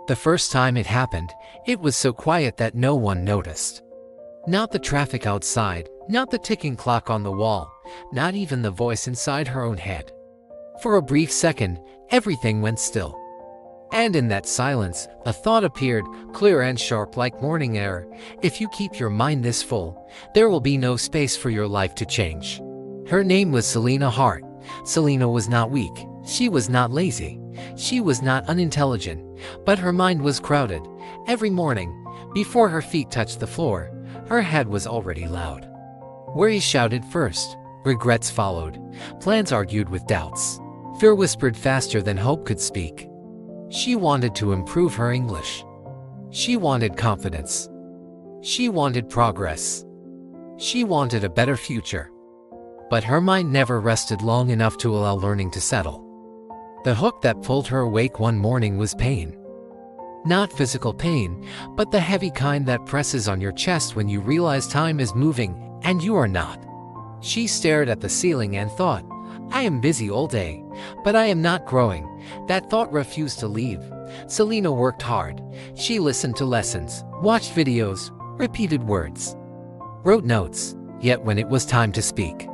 The first time it happened, it was so quiet that no one noticed. Not the traffic outside, not the ticking clock on the wall, not even the voice inside her own head. For a brief second, everything went still. And in that silence, a thought appeared, clear and sharp like morning air. If you keep your mind this full, there will be no space for your life to change. Her name was Selena Hart. Selena was not weak. She was not lazy. She was not unintelligent. But her mind was crowded. Every morning, before her feet touched the floor, her head was already loud. Worry shouted first. Regrets followed. Plans argued with doubts. Fear whispered faster than hope could speak. She wanted to improve her English. She wanted confidence. She wanted progress. She wanted a better future. But her mind never rested long enough to allow learning to settle. The hook that pulled her awake one morning was pain. Not physical pain, but the heavy kind that presses on your chest when you realize time is moving and you are not. She stared at the ceiling and thought, I am busy all day, but I am not growing. That thought refused to leave. Selena worked hard. She listened to lessons, watched videos, repeated words, wrote notes, yet when it was time to speak,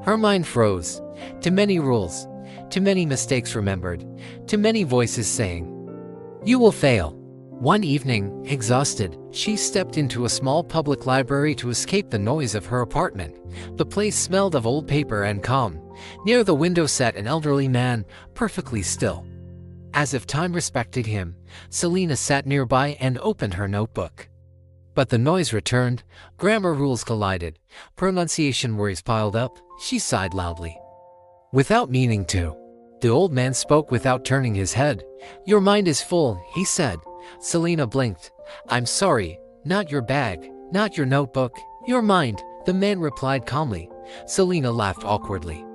her mind froze. Too many rules, too many mistakes remembered, too many voices saying, you will fail. One evening, exhausted, she stepped into a small public library to escape the noise of her apartment. The place smelled of old paper and calm. Near the window sat an elderly man, perfectly still. As if time respected him, Selena sat nearby and opened her notebook. But the noise returned, grammar rules collided, pronunciation worries piled up. She sighed loudly. Without meaning to. The old man spoke without turning his head. Your mind is full, he said. Selena blinked. I'm sorry, not your bag, not your notebook, your mind, the man replied calmly. Selena laughed awkwardly.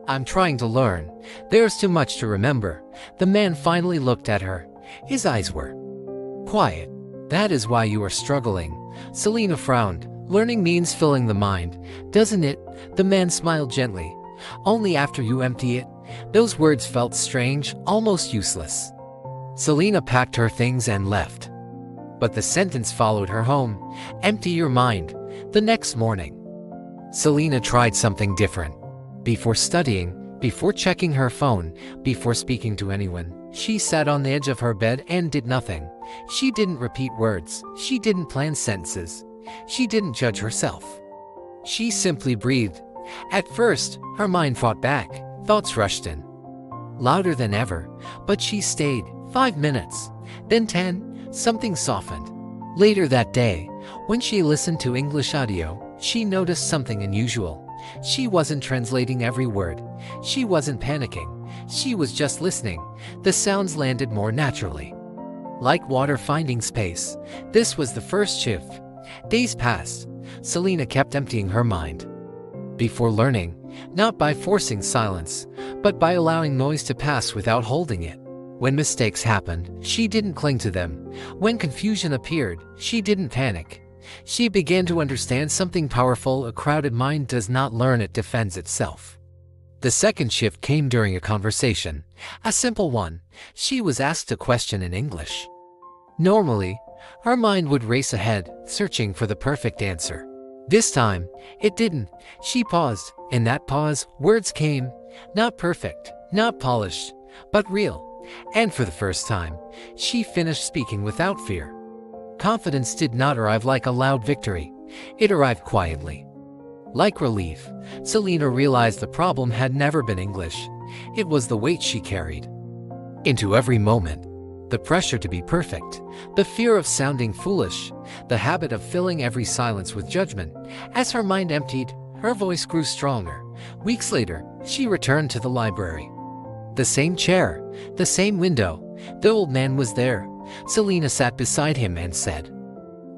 I'm trying to learn. There's too much to remember. The man finally looked at her. His eyes were quiet. That is why you are struggling. Selena frowned. Learning means filling the mind, doesn't it? The man smiled gently. Only after you empty it. Those words felt strange, almost useless. Selena packed her things and left. But the sentence followed her home. Empty your mind. The next morning, Selena tried something different. Before studying, before checking her phone, before speaking to anyone, she sat on the edge of her bed and did nothing. She didn't repeat words. She didn't plan sentences. She didn't judge herself. She simply breathed. At first, her mind fought back. Thoughts rushed in, louder than ever, but she stayed. 5 minutes, then 10, something softened. Later that day, when she listened to English audio, she noticed something unusual. She wasn't translating every word. She wasn't panicking. She was just listening. The sounds landed more naturally, like water finding space. This was the first shift. Days passed. Selena kept emptying her mind. Before learning, not by forcing silence, but by allowing noise to pass without holding it. When mistakes happened, she didn't cling to them. When confusion appeared, she didn't panic. She began to understand something powerful. A crowded mind does not learn, it defends itself. The second shift came during a conversation, a simple one. She was asked a question in English. Normally, her mind would race ahead, searching for the perfect answer. This time, it didn't. She paused. In that pause, words came. Not perfect, not polished, but real. And for the first time, she finished speaking without fear. Confidence did not arrive like a loud victory. It arrived quietly. Like relief, Selena realized the problem had never been English. It was the weight she carried into every moment. The pressure to be perfect, the fear of sounding foolish, the habit of filling every silence with judgment. As her mind emptied, her voice grew stronger. Weeks later, she returned to the library. The same chair, the same window. The old man was there. Selena sat beside him and said,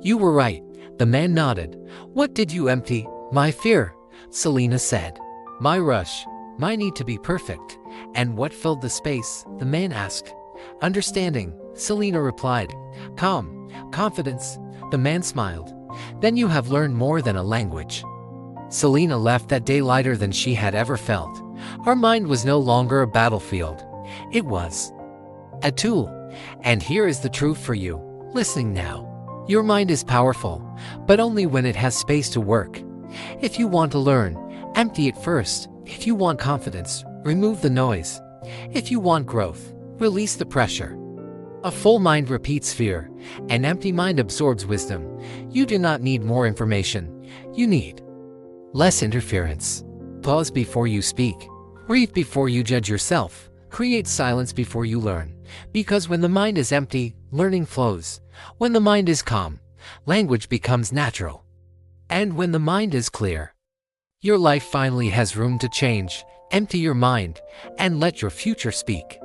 You were right. The man nodded. What did you empty? My fear, Selena said. My rush, my need to be perfect. And what filled the space? The man asked. Understanding, Selena replied. Calm, confidence. The man smiled. Then you have learned more than a language. Selena left that day lighter than she had ever felt. Her mind was no longer a battlefield. It was a tool, And here is the truth for you, listening now. Your mind is powerful, but only when it has space to work. If you want to learn, empty it first. If you want confidence, remove the noise. If you want growth, release the pressure. A full mind repeats fear. An empty mind absorbs wisdom. You do not need more information. You need less interference. Pause before you speak. Breathe before you judge yourself. Create silence before you learn. Because when the mind is empty, learning flows. When the mind is calm, language becomes natural. And when the mind is clear, your life finally has room to change. Empty your mind and let your future speak.